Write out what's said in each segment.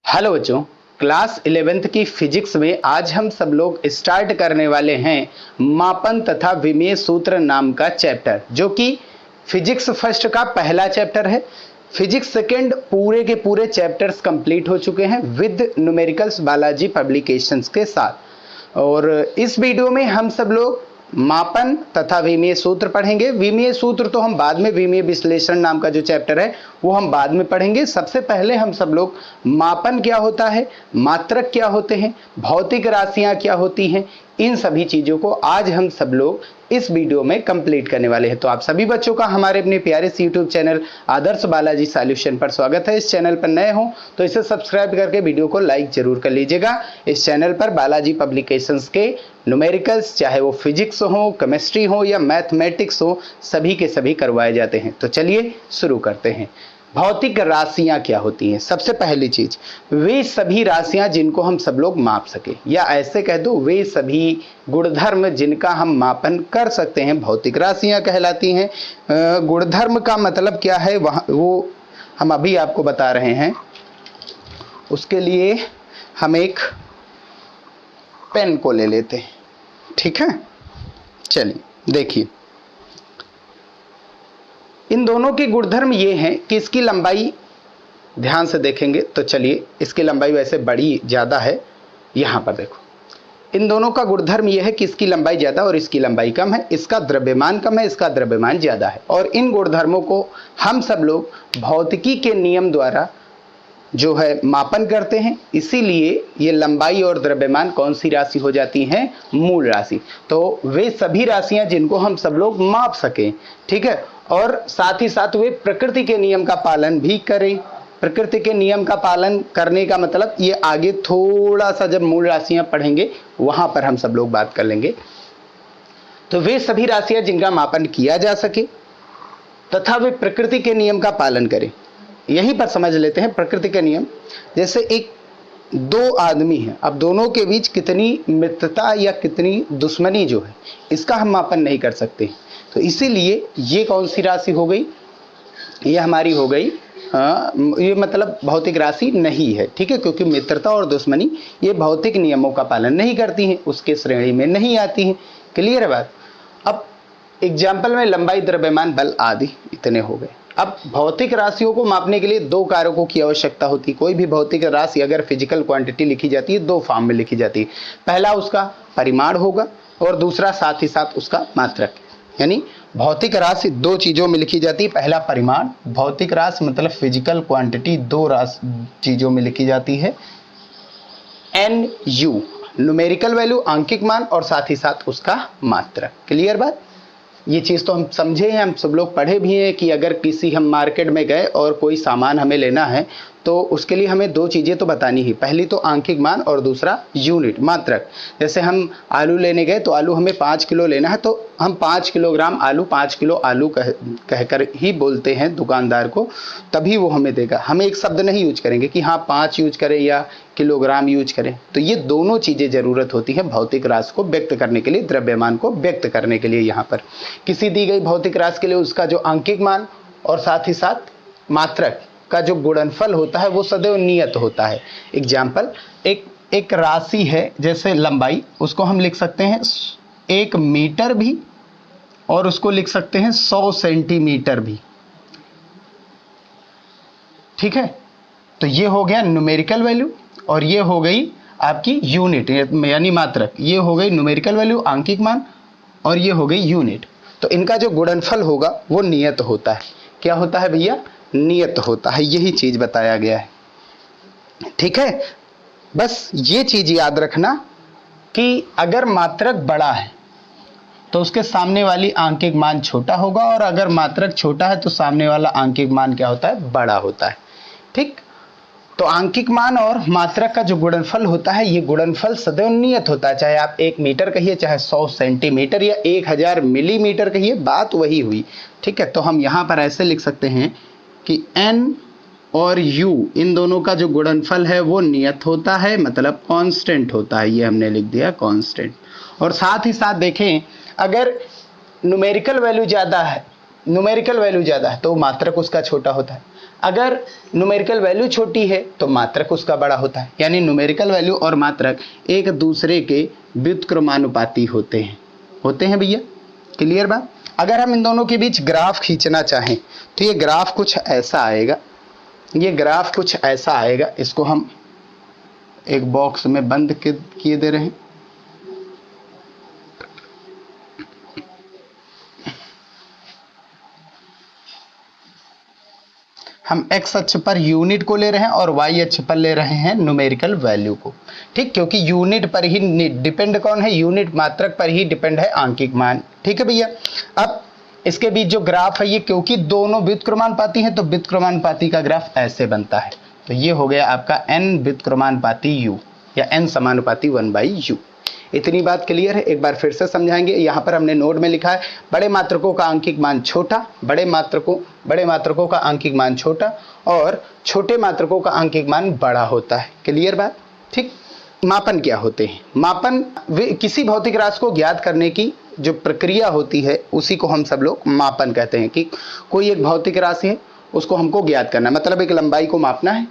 Hello बच्चों, class 11th की physics में आज हम सब लोग स्टार्ट करने वाले हैं मापन तथा विमेय सूत्र नाम का चैप्टर, जो कि फिजिक्स फर्स्ट का पहला चैप्टर है। फिजिक्स सेकंड पूरे के पूरे चैप्टर्स कंप्लीट हो चुके हैं विद न्यूमेरिकल्स बालाजी पब्लिकेशंस के साथ। और इस वीडियो में हम सब लोग मापन तथा विमेय सूत्र पढ़ेंगे। विमेय सूत्र तो हम बाद में, विमेय विश्लेषण नाम का जो चैप्टर है वो हम बाद में पढ़ेंगे। सबसे पहले हम सब लोग मापन क्या होता है, मात्रक क्या होते हैं, भौतिक राशियां क्या होती हैं, इन सभी चीजों को आज हम सब लोग इस वीडियो में कंप्लीट करने वाले हैं। तो आप सभी बच्चों का हमारे अपने प्यारे से यूट्यूब चैनल आदर्श बालाजी सॉल्यूशन पर स्वागत है। इस चैनल पर नए हो तो इसे सब्सक्राइब करके वीडियो को लाइक जरूर कर लीजिएगा। इस चैनल पर बालाजी पब्लिकेशंस के न्यूमेरिकल्स, चाहे वो फिजिक्स हो, केमिस्ट्री हो या मैथमेटिक्स हो, सभी के सभी करवाए जाते हैं। तो चलिए शुरू करते हैं। भौतिक राशियां क्या होती हैं? सबसे पहली चीज, वे सभी राशियां जिनको हम सब लोग माप सके, या ऐसे कह दो वे सभी गुणधर्म जिनका हम मापन कर सकते हैं, भौतिक राशियां कहलाती हैं। गुणधर्म का मतलब क्या है वो हम अभी आपको बता रहे हैं। उसके लिए हम एक पेन को ले लेते हैं, ठीक है। चलिए देखिए, इन दोनों के गुणधर्म ये हैं कि इसकी लंबाई, ध्यान से देखेंगे तो चलिए, इसकी लंबाई वैसे बड़ी ज़्यादा है। यहाँ पर देखो, इन दोनों का गुणधर्म ये है कि इसकी लंबाई ज़्यादा और इसकी लंबाई कम है, इसका द्रव्यमान कम है, इसका द्रव्यमान ज़्यादा है। और इन गुणधर्मों को हम सब लोग भौतिकी के नियम द्वारा जो है मापन करते हैं। इसीलिए ये लंबाई और द्रव्यमान कौन सी राशि हो जाती हैं? मूल राशि। तो वे सभी राशियां जिनको हम सब लोग माप सकें, ठीक है। और साथ ही साथ वे प्रकृति के नियम का पालन भी करें। प्रकृति के नियम का पालन करने का मतलब, ये आगे थोड़ा सा जब मूल राशियां पढ़ेंगे वहां पर हम सब लोग बात कर लेंगे। तो वे सभी राशियां जिनका मापन किया जा सके तथा वे प्रकृति के नियम का पालन करें। यहीं पर समझ लेते हैं प्रकृति के नियम। जैसे एक दो आदमी हैं, अब दोनों के बीच कितनी मित्रता या कितनी दुश्मनी जो है, इसका हम मापन नहीं कर सकते। तो इसीलिए ये कौन सी राशि हो गई? ये हमारी हो गई, ये मतलब भौतिक राशि नहीं है, ठीक है। क्योंकि मित्रता और दुश्मनी ये भौतिक नियमों का पालन नहीं करती हैं, उसके श्रेणी में नहीं आती हैं। क्लियर है बात? अब एग्जाम्पल में लंबाई, द्रव्यमान, बल आदि इतने हो गए। अब भौतिक राशियों को मापने के लिए दो कारकों की आवश्यकता होती है। कोई भी भौतिक राशि अगर फिजिकल क्वांटिटी लिखी जाती है, दो फॉर्म में लिखी जाती है। पहला उसका परिमाण होगा और दूसरा साथ ही साथ उसका मात्रक। यानी भौतिक राशि दो चीजों में लिखी जाती है। पहला परिमाण, भौतिक राशि मतलब फिजिकल क्वांटिटी, दो चीजों में लिखी जाती है। NU न्यूमेरिकल वैल्यू, आंकिक मान, और साथ ही साथ उसका मात्रक। क्लियर बात? ये चीज़ तो हम समझे हैं, हम सब लोग पढ़े भी हैं कि अगर किसी हम मार्केट में गए और कोई सामान हमें लेना है तो उसके लिए हमें दो चीज़ें तो बतानी ही। पहली तो आंकिक मान और दूसरा यूनिट, मात्रक। जैसे हम आलू लेने गए तो आलू हमें 5 किलो लेना है, तो हम 5 किलोग्राम आलू, 5 किलो आलू कहकर ही बोलते हैं दुकानदार को, तभी वो हमें देगा। हम एक शब्द नहीं यूज करेंगे कि हाँ 5 यूज करें या किलोग्राम यूज करें। तो ये दोनों चीज़ें ज़रूरत होती है भौतिक राशि को व्यक्त करने के लिए, द्रव्यमान को व्यक्त करने के लिए। यहाँ पर किसी दी गई भौतिक राशि के लिए उसका जो आंकिक मान और साथ ही साथ मात्रक का जो गुणनफल होता है वो सदैव नियत होता है। एग्जाम्पल, एक राशि है जैसे लंबाई, उसको हम लिख सकते हैं 1 मीटर भी और उसको लिख सकते हैं 100 सेंटीमीटर भी, ठीक है। तो ये हो गया न्यूमेरिकल वैल्यू और ये हो गई आपकी यूनिट यानी मात्रक। ये हो गई न्यूमेरिकल वैल्यू, आंकिक मान, और ये हो गई यूनिट। तो इनका जो गुणनफल होगा वो नियत होता है। क्या होता है भैया? नियत होता है। यही चीज बताया गया है, ठीक है। बस ये चीज याद रखना कि अगर मात्रक बड़ा है तो उसके सामने वाली आंकिक मान छोटा होगा, और अगर मात्रक छोटा है तो सामने वाला आंकिक मान क्या होता है? बड़ा होता है, ठीक। तो आंकिक मान और मात्रक का जो गुणनफल होता है, ये गुणनफल सदैव नियत होता है। चाहे आप 1 मीटर कहिए, चाहे 100 सेंटीमीटर या 1000 मिलीमीटर कहिए, बात वही हुई, ठीक है। तो हम यहाँ पर ऐसे लिख सकते हैं कि N और U इन दोनों का जो गुणनफल है वो नियत होता है, मतलब कांस्टेंट होता है। ये हमने लिख दिया कांस्टेंट। और साथ ही साथ देखें, अगर न्यूमेरिकल वैल्यू ज़्यादा है तो मात्रक उसका छोटा होता है। अगर न्यूमेरिकल वैल्यू छोटी है तो मात्रक उसका बड़ा होता है, यानी न्यूमेरिकल वैल्यू और मात्रक एक दूसरे के व्युत्क्रमानुपाती होते हैं भैया, क्लियर बात। अगर हम इन दोनों के बीच ग्राफ खींचना चाहें तो ये ग्राफ कुछ ऐसा आएगा, इसको हम एक बॉक्स में बंद किए दे रहे हैं। हम x अक्ष पर यूनिट को ले रहे हैं और y अक्ष पर ले रहे हैं न्यूमेरिकल वैल्यू को, ठीक, क्योंकि यूनिट पर ही डिपेंड कौन है, यूनिट मात्रक पर ही डिपेंड है आंकिक मान, ठीक है भैया। अब इसके बीच जो ग्राफ है ये क्योंकि दोनों व्युत्क्रमानुपाती हैं तो व्युत्क्रमानुपाती का ग्राफ ऐसे बनता है। तो ये हो गया आपका n व्युत्क्रमानुपाती u या n समानुपाती 1/u। इतनी बात क्लियर है, एक बार फिर से समझाएंगे। यहाँ पर हमने नोट में लिखा है बड़े मात्रकों का आंकिक मान छोटा, बड़े मात्रकों का आंकिक मान छोटा और छोटे मात्रकों का आंकिक मान बड़ा होता है, क्लियर बात, ठीक। मापन क्या होते हैं? मापन किसी भौतिक राशि को ज्ञात करने की जो प्रक्रिया होती है उसी को हम सब लोग मापन कहते हैं। कि कोई एक भौतिक राशि है उसको हमको ज्ञात करना, मतलब एक लंबाई को मापना है,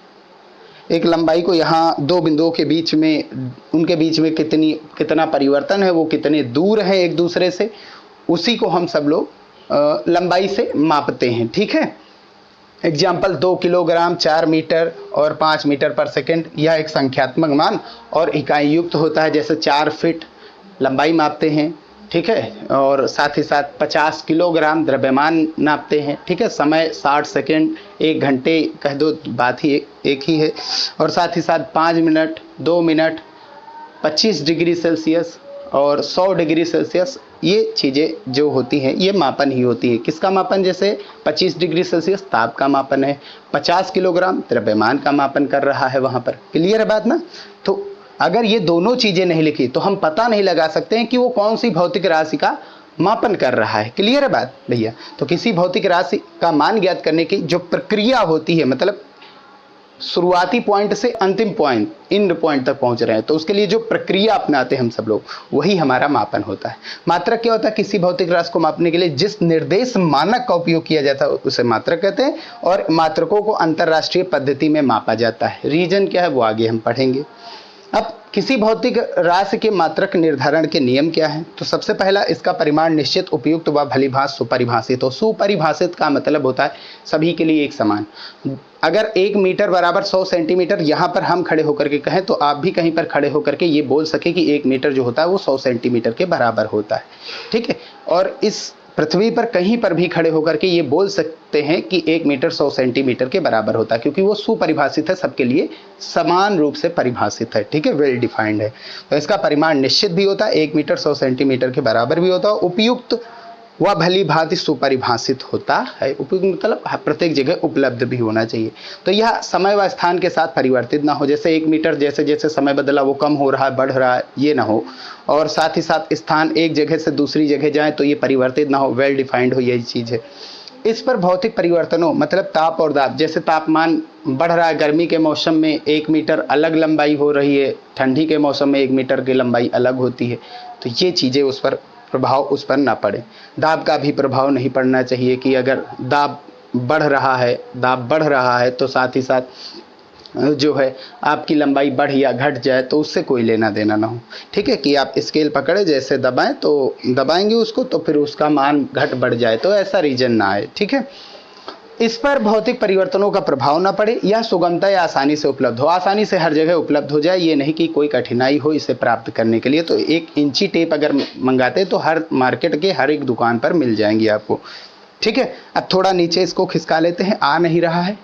एक लंबाई को यहाँ दो बिंदुओं के बीच में, उनके बीच में कितना परिवर्तन है, वो कितने दूर है एक दूसरे से, उसी को हम सब लोग लंबाई से मापते हैं, ठीक है। एग्जाम्पल 2 किलोग्राम, 4 मीटर और 5 मीटर पर सेकेंड, यह एक संख्यात्मक मान और इकाई युक्त होता है। जैसे 4 फीट लंबाई मापते हैं, ठीक है, और साथ ही साथ 50 किलोग्राम द्रव्यमान नापते हैं, ठीक है। समय 60 सेकेंड, 1 घंटे कह दो, बात ही एक ही है। और साथ ही साथ 5 मिनट, 2 मिनट, 25 डिग्री सेल्सियस और 100 डिग्री सेल्सियस, ये चीज़ें जो होती हैं ये मापन ही होती है। किसका मापन? जैसे 25 डिग्री सेल्सियस ताप का मापन है, 50 किलोग्राम द्रव्यमान का मापन कर रहा है वहाँ पर, क्लियर है बात ना। तो अगर ये दोनों चीजें नहीं लिखी तो हम पता नहीं लगा सकते हैं कि वो कौन सी भौतिक राशि का मापन कर रहा है, क्लियर है बात भैया। तो किसी भौतिक राशि का मान ज्ञात करने की जो प्रक्रिया होती है, मतलब शुरुआती पॉइंट से अंतिम पॉइंट, एंड पॉइंट तक पहुंच रहे हैं, तो उसके लिए जो प्रक्रिया अपनाते हैं हम सब लोग, वही हमारा मापन होता है। मात्रक क्या होता है? किसी भौतिक राशि को मापने के लिए जिस निर्देश मानक का उपयोग किया जाता है उसे मात्रक कहते हैं, और मात्रकों को अंतरराष्ट्रीय पद्धति में मापा जाता है। रीजन क्या है वो आगे हम पढ़ेंगे। अब किसी भौतिक राशि के मात्रक निर्धारण के नियम क्या है? तो सबसे पहला, इसका परिमाण निश्चित, उपयुक्त व भलीभांति सुपरिभाषित हो। सुपरिभाषित का मतलब होता है सभी के लिए एक समान। अगर 1 मीटर बराबर 100 सेंटीमीटर यहाँ पर हम खड़े होकर के कहें तो आप भी कहीं पर खड़े होकर के ये बोल सके कि 1 मीटर जो होता है वो 100 सेंटीमीटर के बराबर होता है, ठीक है। और इस पृथ्वी पर कहीं पर भी खड़े होकर के ये बोल सकते हैं कि 1 मीटर 100 सेंटीमीटर के बराबर होता है, क्योंकि वो सुपरिभाषित है, सबके लिए समान रूप से परिभाषित है, ठीक है, वेल डिफाइंड है। तो इसका परिमाण निश्चित भी होता है, 1 मीटर 100 सेंटीमीटर के बराबर भी होता है, उपयुक्त व भली भांति सुपरिभाषित होता है। उपयुक्त मतलब प्रत्येक जगह उपलब्ध भी होना चाहिए। तो यह समय व स्थान के साथ परिवर्तित ना हो, जैसे 1 मीटर जैसे जैसे समय बदला वो कम हो रहा है, बढ़ रहा है, ये ना हो। और साथ ही साथ स्थान एक जगह से दूसरी जगह जाए तो ये परिवर्तित ना हो, वेल डिफाइंड हो, यही चीज़ है। इस पर भौतिक परिवर्तनों मतलब ताप और दाब, जैसे तापमान बढ़ रहा है, गर्मी के मौसम में 1 मीटर अलग लंबाई हो रही है, ठंडी के मौसम में 1 मीटर की लंबाई अलग होती है, तो ये चीज़ें उस पर प्रभाव उस पर ना पड़े। दाब का भी प्रभाव नहीं पड़ना चाहिए कि अगर दाब बढ़ रहा है तो साथ ही साथ जो है आपकी लंबाई बढ़ या घट जाए तो उससे कोई लेना देना ना हो, ठीक है। कि आप स्केल पकड़े, जैसे दबाएं तो दबाएंगे उसको तो फिर उसका मान घट बढ़ जाए, तो ऐसा रीजन ना आए, ठीक है। इस पर भौतिक परिवर्तनों का प्रभाव ना पड़े, यह सुगमता या आसानी से उपलब्ध हो, आसानी से हर जगह उपलब्ध हो जाए, ये नहीं कि कोई कठिनाई हो इसे प्राप्त करने के लिए। तो 1 इंची टेप अगर मंगाते तो हर मार्केट के हर एक दुकान पर मिल जाएंगी आपको, ठीक है। अब थोड़ा नीचे इसको खिसका लेते हैं, आ नहीं रहा है,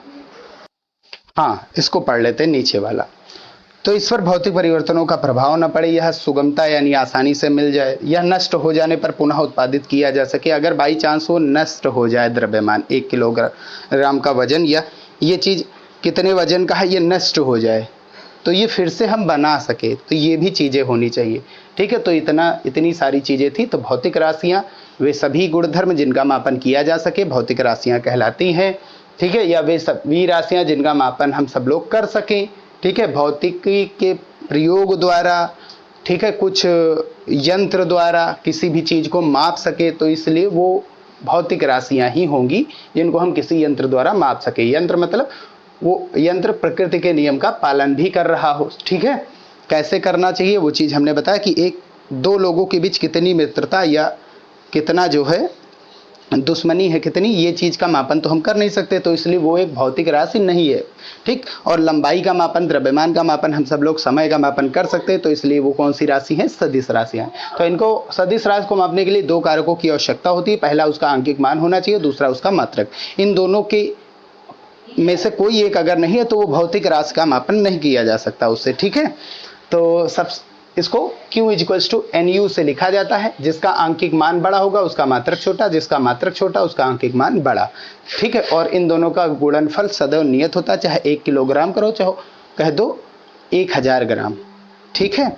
हाँ इसको पढ़ लेते हैं नीचे वाला। तो इस पर भौतिक परिवर्तनों का प्रभाव न पड़े, यह सुगमता यानी आसानी से मिल जाए, यह नष्ट हो जाने पर पुनः उत्पादित किया जा सके। अगर बाई चांस वो नष्ट हो जाए द्रव्यमान, 1 किलोग्राम का वजन या ये चीज़ कितने वजन का है ये नष्ट हो जाए तो ये फिर से हम बना सके, तो ये भी चीज़ें होनी चाहिए, ठीक है। तो इतनी सारी चीज़ें थी। तो भौतिक राशियाँ वे सभी गुणधर्म जिनका मापन किया जा सके भौतिक राशियाँ कहलाती हैं, ठीक है। या वे सभी राशियाँ जिनका मापन हम सब लोग कर सकें, ठीक है, भौतिकी के प्रयोग द्वारा, ठीक है, कुछ यंत्र द्वारा किसी भी चीज़ को माप सके, तो इसलिए वो भौतिक राशियां ही होंगी जिनको हम किसी यंत्र द्वारा माप सके। यंत्र मतलब वो यंत्र प्रकृति के नियम का पालन भी कर रहा हो। ठीक है, कैसे करना चाहिए वो चीज हमने बताया कि एक दो लोगों के बीच कितनी मित्रता या कितना जो है दुश्मनी है कितनी, ये चीज का मापन तो हम कर नहीं सकते, तो इसलिए वो एक भौतिक राशि नहीं है। ठीक, और लंबाई का मापन, द्रव्यमान का मापन हम सब लोग समय का मापन कर सकते हैं, तो इसलिए वो कौन सी राशि है, सदिश राशियां। तो इनको सदिश राशि को मापने के लिए दो कारकों की आवश्यकता होती है। पहला उसका आंकिक मान होना चाहिए, दूसरा उसका मात्रक। इन दोनों के में से कोई एक अगर नहीं है तो वो भौतिक राशि का मापन नहीं किया जा सकता उससे। ठीक है, तो सब इसको Q इक्वल्स टू NU से लिखा जाता है। जिसका आंकिक मान बड़ा होगा उसका मात्रक छोटा, जिसका मात्रक छोटा उसका आंकिक मान बड़ा। ठीक है, और इन दोनों का गुणनफल सदैव नियत होता है, चाहे 1 किलोग्राम करो चाहे कह दो 1000 ग्राम। ठीक है,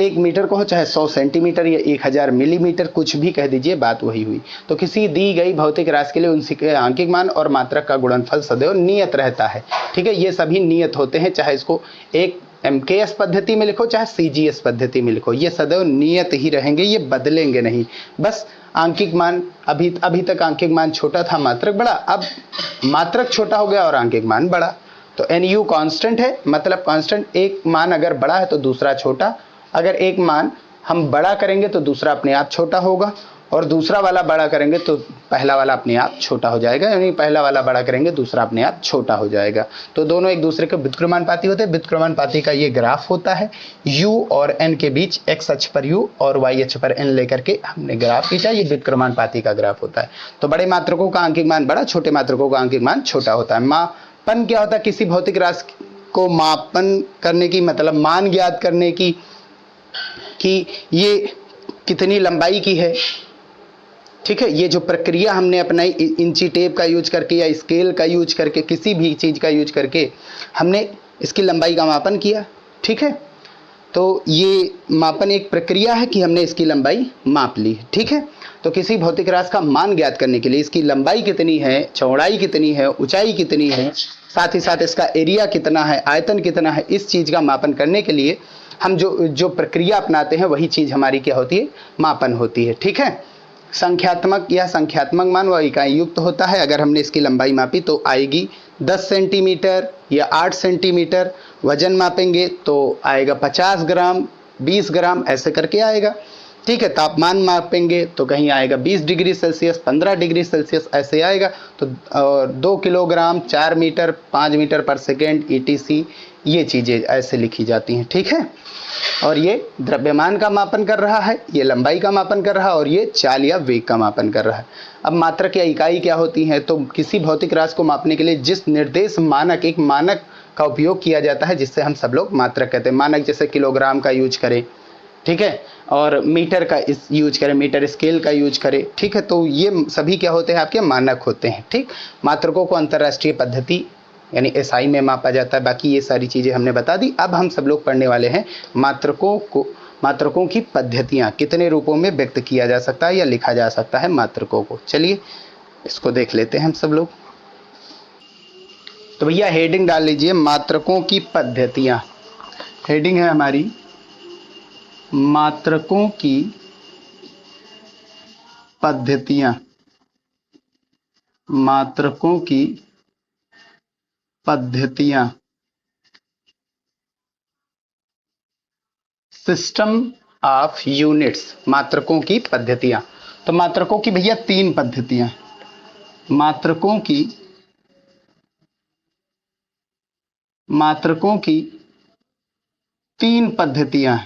1 मीटर कहो चाहे 100 सेंटीमीटर या 1000 मिलीमीटर, कुछ भी कह दीजिए, बात वही हुई। तो किसी दी गई भौतिक राशि के लिए उनके आंकिक मान और मात्रक का गुणनफल सदैव नियत रहता है। ठीक है, ये सभी नियत होते हैं, चाहे इसको एक MKS पद्धति में लिखो चाहे CGS पद्धति में लिखो, ये सदैव नियत ही रहेंगे, ये बदलेंगे नहीं। बस आंकिक मान अभी तक आंकिक मान छोटा था, मात्रक बड़ा, अब मात्रक छोटा हो गया और आंकिक मान बड़ा। तो NU कांस्टेंट है, मतलब कांस्टेंट, एक मान अगर बड़ा है तो दूसरा छोटा, अगर एक मान हम बड़ा करेंगे तो दूसरा अपने आप छोटा होगा, और दूसरा वाला बड़ा करेंगे तो पहला वाला अपने आप छोटा हो जाएगा, यानी पहला वाला बड़ा करेंगे दूसरा अपने आप छोटा हो जाएगा। तो दोनों एक दूसरे के व्युत्क्रमानुपाती होते हैं। व्युत्क्रमानुपाती का ये ग्राफ होता है, U और N के बीच x अक्ष पर U और y अक्ष पर N लेकर के हमने ग्राफ खींचा, ये व्युत्क्रमानुपाती का ग्राफ होता है। तो बड़े मात्रकों का आंकिक मान बड़ा, छोटे मात्रकों का आंकिक मान छोटा होता है। मापन क्या होता है, किसी भौतिक राशि को मापन करने की, मतलब मान ज्ञात करने की कि ये कितनी लंबाई की है। ठीक है, ये जो प्रक्रिया हमने अपनाई इंची टेप का यूज करके या स्केल का यूज करके, किसी भी चीज का यूज करके हमने इसकी लंबाई का मापन किया। ठीक है, तो ये मापन एक प्रक्रिया है कि हमने इसकी लंबाई माप ली। ठीक है, तो किसी भौतिक राशि का मान ज्ञात करने के लिए इसकी लंबाई कितनी है, चौड़ाई कितनी है, ऊंचाई कितनी है, साथ ही साथ इसका एरिया कितना है, आयतन कितना है, इस चीज का मापन करने के लिए हम जो प्रक्रिया अपनाते हैं वही चीज हमारी क्या होती है, मापन होती है। ठीक है, संख्यात्मक या संख्यात्मक मान वह इकाई युक्त होता है। अगर हमने इसकी लंबाई मापी तो आएगी 10 सेंटीमीटर या 8 सेंटीमीटर, वजन मापेंगे तो आएगा 50 ग्राम, 20 ग्राम, ऐसे करके आएगा। ठीक है, तापमान मापेंगे तो कहीं आएगा 20 डिग्री सेल्सियस, 15 डिग्री सेल्सियस, ऐसे आएगा। तो 2 किलोग्राम, 4 मीटर, 5 मीटर पर सेकेंड, ETC, ये चीजें ऐसे लिखी जाती हैं। ठीक है, और ये द्रव्यमान का मापन कर रहा है, ये लंबाई का मापन कर रहा है, और ये चाल या वेग का मापन कर रहा है। अब मात्रक या इकाई क्या होती है, तो किसी भौतिक राशि को मापने के लिए जिस निर्देश मानक, एक मानक का उपयोग किया जाता है जिससे हम सब लोग मात्रक कहते हैं। मानक जैसे किलोग्राम का यूज करें, ठीक है, और मीटर का यूज करें, मीटर स्केल का यूज करें। ठीक है, तो ये सभी क्या होते हैं, आपके मानक होते हैं। ठीक, मात्रकों को अंतरराष्ट्रीय पद्धति यानी SI में मापा जाता है। बाकी ये सारी चीजें हमने बता दी। अब हम सब लोग पढ़ने वाले हैं मात्रकों की पद्धतियां, कितने रूपों में व्यक्त किया जा सकता है या लिखा जा सकता है मात्रकों को। चलिए इसको देख लेते हैं हम सब लोग। तो भैया हेडिंग डाल लीजिए, मात्रकों की पद्धतियां। हेडिंग है हमारी मात्रकों की पद्धतियां, मात्रकों की पद्धतियां, सिस्टम ऑफ यूनिट्स, मात्रकों की पद्धतियां। तो मात्रकों की भैया 3 पद्धतियां, मात्रकों की 3 पद्धतियां,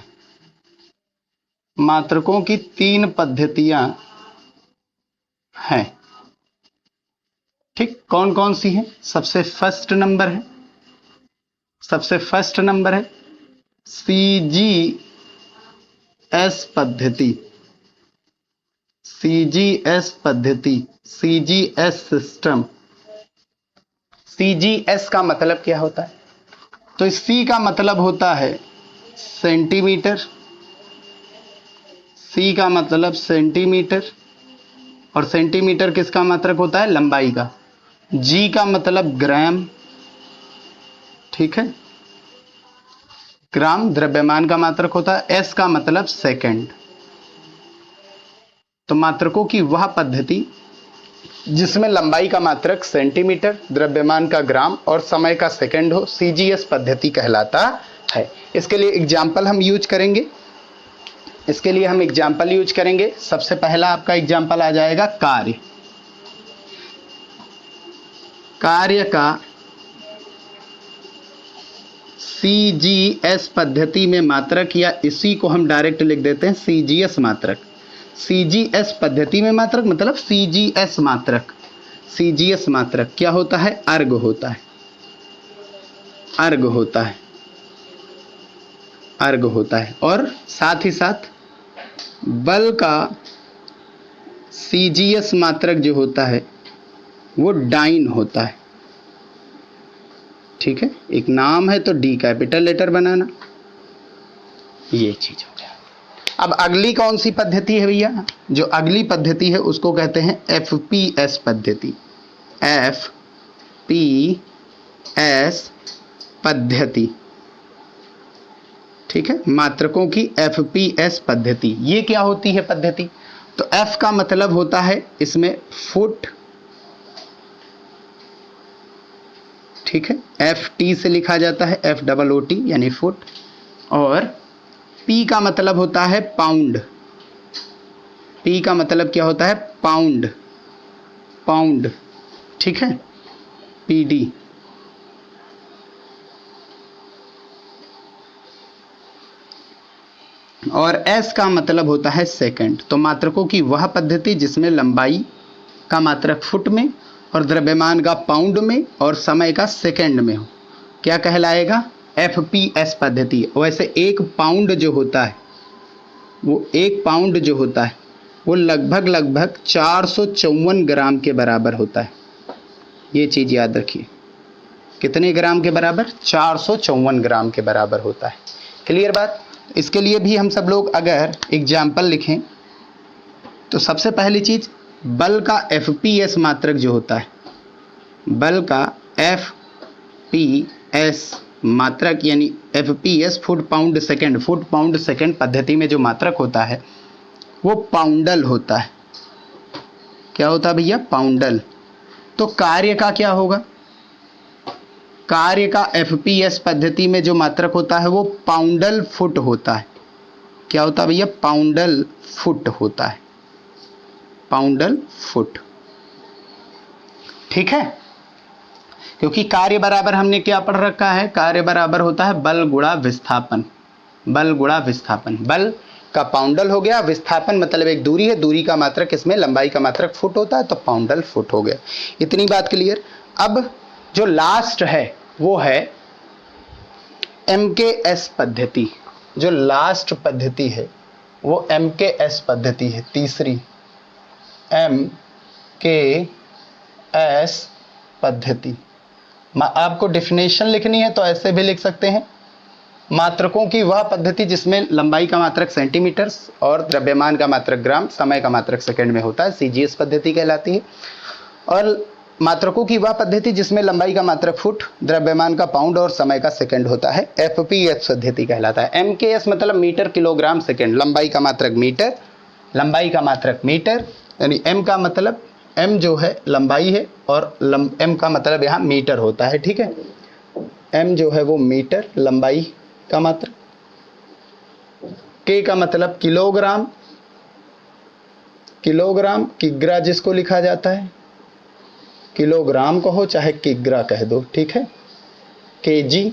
मात्रकों की 3 पद्धतियां हैं। ठीक, कौन कौन सी है, सबसे फर्स्ट नंबर है CGS पद्धति, CGS पद्धति, CGS सिस्टम। CGS का मतलब क्या होता है, तो C का मतलब होता है सेंटीमीटर, C का मतलब सेंटीमीटर, और सेंटीमीटर किसका मात्रक होता है, लंबाई का। G का मतलब ग्राम, ठीक है, ग्राम द्रव्यमान का मात्रक होता है। S का मतलब सेकंड। तो मात्रकों की वह पद्धति जिसमें लंबाई का मात्रक सेंटीमीटर, द्रव्यमान का ग्राम और समय का सेकंड हो, सीजीएस पद्धति कहलाता है। इसके लिए एग्जाम्पल हम यूज करेंगे। सबसे पहला आपका एग्जाम्पल आ जाएगा कार्य का सीजीएस पद्धति में मात्रक, या इसी को हम डायरेक्ट लिख देते हैं सीजीएस मात्रक। सीजीएस पद्धति में मात्रक मतलब सीजीएस मात्रक। सीजीएस मात्रक क्या होता है? अर्ग होता है। और साथ ही साथ बल का सीजीएस मात्रक जो होता है वो डाइन होता है। ठीक है, एक नाम है तो डी कैपिटल लेटर बनाना, ये चीज हो गया। अब अगली कौन सी पद्धति है भैया? जो अगली पद्धति है उसको कहते हैं एफपीएस पद्धति। एफपीएस पद्धति, ठीक है, मात्रकों की एफपीएस पद्धति। ये क्या होती है पद्धति? तो एफ का मतलब होता है इसमें फुट, ठीक है, एफ टी से लिखा जाता है, एफ डबल ओ टी यानी फुट। और पी का मतलब होता है पाउंड। पी का मतलब क्या होता है? पाउंड, ठीक है, पीडी। और एस का मतलब होता है सेकंड। तो मात्रकों की वह पद्धति जिसमें लंबाई का मात्रक फुट में और द्रव्यमान का पाउंड में और समय का सेकंड में हो, क्या कहलाएगा? एफपीएस पद्धति। वैसे एक पाउंड जो होता है वो लगभग 454 ग्राम के बराबर होता है। ये चीज याद रखिए, कितने ग्राम के बराबर? 454 ग्राम के बराबर होता है। क्लियर बात? इसके लिए भी हम सब लोग अगर एग्जाम्पल लिखें तो सबसे पहली चीज, बल का एफपीएस मात्रक जो होता है, बल का एफपीएस मात्रक यानी एफपीएस फुट पाउंड सेकंड पद्धति में जो मात्रक होता है वो पाउंडल होता है। क्या होता है भैया? पाउंडल। तो कार्य का क्या होगा? कार्य का एफपीएस पद्धति में जो मात्रक होता है वो पाउंडल फुट होता है। क्या होता है भैया? पाउंडल फुट होता है, पाउंडल फुट, ठीक है। क्योंकि कार्य बराबर हमने क्या पढ़ रखा है? कार्य बराबर होता है बल गुणा विस्थापन। बल का पाउंडल हो गया, विस्थापन मतलब एक दूरी है, दूरी का मात्रक इसमें लंबाई का मात्रक फुट होता है, तो पाउंडल फुट हो गया। इतनी बात क्लियर। अब जो लास्ट है वो है एमकेएस पद्धति। जो लास्ट पद्धति है वो एमकेएस पद्धति है, तीसरी एमकेएस पद्धति। आपको डेफिनेशन लिखनी है तो ऐसे भी लिख सकते हैं, मात्रकों की वह पद्धति जिसमें लंबाई का मात्रक सेंटीमीटर और द्रव्यमान का मात्रक ग्राम, समय का मात्रक सेकंड में होता है, सीजीएस पद्धति कहलाती है। और मात्रकों की वह पद्धति जिसमें लंबाई का मात्रक फुट, द्रव्यमान का पाउंड और समय का सेकंड होता है, एफपीएस पद्धति कहलाता है। एमकेएस मतलब मीटर किलोग्राम सेकंड, लंबाई का मात्रक मीटर, यानी एम का मतलब एम जो है लंबाई है और एम का मतलब यहाँ मीटर होता है, ठीक है। एम जो है वो मीटर, लंबाई का मात्रक। के का मतलब किलोग्राम, किग्रा जिसको लिखा जाता है, किलोग्राम कहो चाहे किग्रा कह दो, ठीक है, केजी।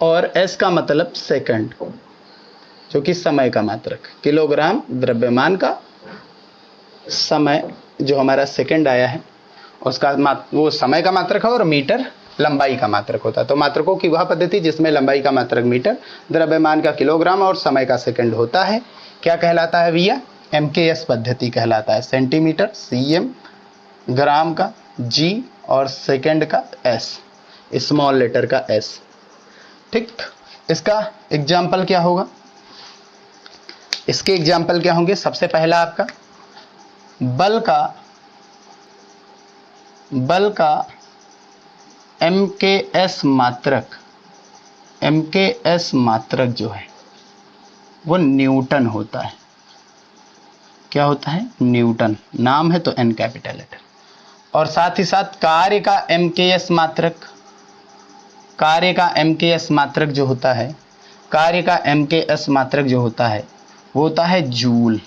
और एस का मतलब सेकंड, जो कि समय का मात्रक। किलोग्राम द्रव्यमान का, समय जो हमारा सेकंड आया है उसका वो समय का मात्रक है, और मीटर लंबाई का मात्रक होता है। तो मात्रकों की वह पद्धति जिसमें लंबाई का मात्रक मीटर, द्रव्यमान का किलोग्राम और समय का सेकंड होता है, क्या कहलाता है भैया? एमकेएस पद्धति कहलाता है। सेंटीमीटर सीएम, ग्राम का जी और सेकंड का एस, स्मॉल लेटर का एस, ठीक। इसका एग्जाम्पल क्या होगा? इसके एग्जाम्पल क्या होंगे? सबसे पहला आपका बल का एमकेएस मात्रक जो है वो न्यूटन होता है। क्या होता है, न्यूटन। नाम है तो n कैपिटल लेटर। और साथ ही साथ कार्य का mks मात्रक, कार्य का mks मात्रक जो होता है, कार्य का mks मात्रक जो होता है वो होता है जूल।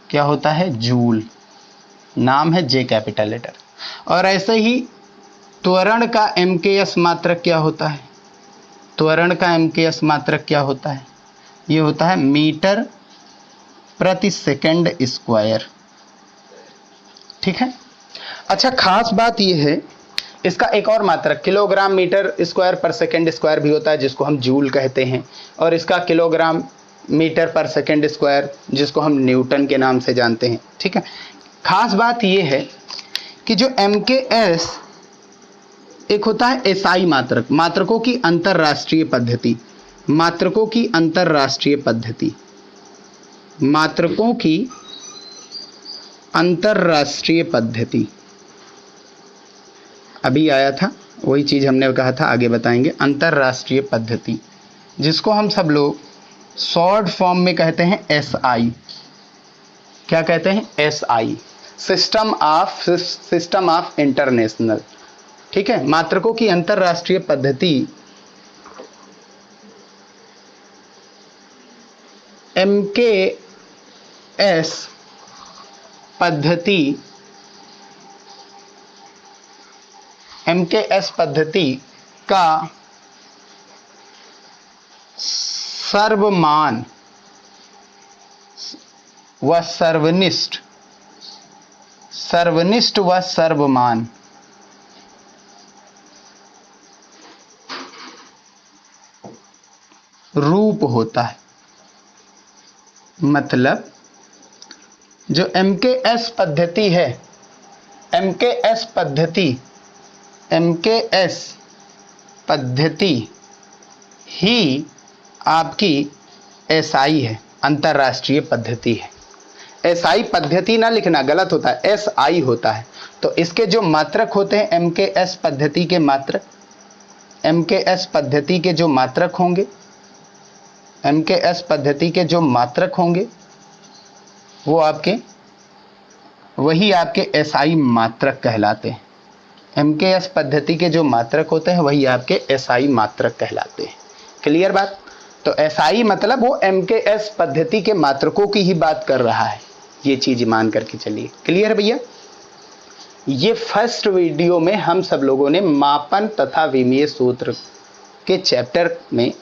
क्या होता है, जूल। नाम है J कैपिटल लेटर। और ऐसे ही त्वरण का mks मात्रक क्या होता है, त्वरण का mks मात्रक क्या होता है, ये होता है मीटर प्रति सेकंड स्क्वायर। ठीक है। अच्छा, खास बात ये है इसका एक और मात्रक किलोग्राम मीटर स्क्वायर पर सेकंड स्क्वायर भी होता है, जिसको हम जूल कहते हैं। और इसका किलोग्राम मीटर पर सेकंड स्क्वायर, जिसको हम न्यूटन के नाम से जानते हैं। ठीक है। खास बात ये है कि जो mks एक होता है एसआई मात्रक, मात्रकों की अंतरराष्ट्रीय पद्धति, मात्रकों की अंतरराष्ट्रीय पद्धति, मात्रकों की अंतरराष्ट्रीय पद्धति अभी आया था, वही चीज हमने कहा था आगे बताएंगे। अंतरराष्ट्रीय पद्धति, जिसको हम सब लोग शॉर्ट फॉर्म में कहते हैं एसआई। क्या कहते हैं, एसआई, सिस्टम ऑफ इंटरनेशनल। ठीक है। मात्रकों की अंतरराष्ट्रीय पद्धति MKS पद्धति, MKS पद्धति का सर्वमान व सर्वनिष्ठ, सर्वनिष्ठ व सर्वमान रूप होता है। मतलब जो MKS पद्धति है, MKS पद्धति, MKS पद्धति ही आपकी SI है, अंतरराष्ट्रीय पद्धति है। SI पद्धति ना लिखना, गलत होता है, SI होता है। तो इसके जो मात्रक होते हैं MKS पद्धति के मात्रक, MKS पद्धति के जो मात्रक होंगे, MKS पद्धति के जो मात्रक होंगे वो आपके, वही आपके SI मात्रक कहलाते हैं। MKS पद्धति के जो मात्रक होते हैं वही आपके SI मात्रक कहलाते हैं। क्लियर बात। तो SI मतलब वो MKS पद्धति के मात्रकों की ही बात कर रहा है, ये चीज मान करके चलिए। क्लियर भैया। ये फर्स्ट वीडियो में हम सब लोगों ने मापन तथा विमीय सूत्र के चैप्टर में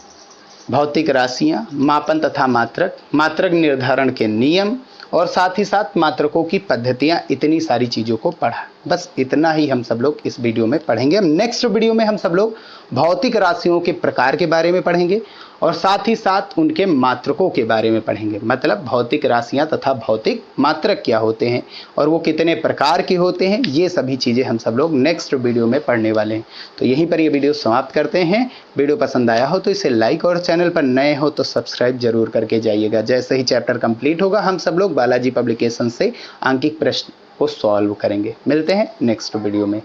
भौतिक राशियां, मापन तथा मात्रक, मात्रक निर्धारण के नियम और साथ ही साथ मात्रकों की पद्धतियां, इतनी सारी चीज़ों को पढ़ा। बस इतना ही हम सब लोग इस वीडियो में पढ़ेंगे। नेक्स्ट वीडियो में हम सब लोग भौतिक राशियों के प्रकार के बारे में पढ़ेंगे और साथ ही साथ उनके मात्रकों के बारे में पढ़ेंगे। मतलब भौतिक राशियां तथा भौतिक मात्रक क्या होते हैं और वो कितने प्रकार के होते हैं, ये सभी चीज़ें हम सब लोग नेक्स्ट वीडियो में पढ़ने वाले हैं। तो यहीं पर ये वीडियो समाप्त करते हैं। वीडियो पसंद आया हो तो इसे लाइक और चैनल पर नए हो तो सब्सक्राइब जरूर करके जाइएगा। जैसे ही चैप्टर कंप्लीट होगा हम सब लोग बालाजी पब्लिकेशन से आंकिक प्रश्न को सॉल्व करेंगे। मिलते हैं नेक्स्ट वीडियो में।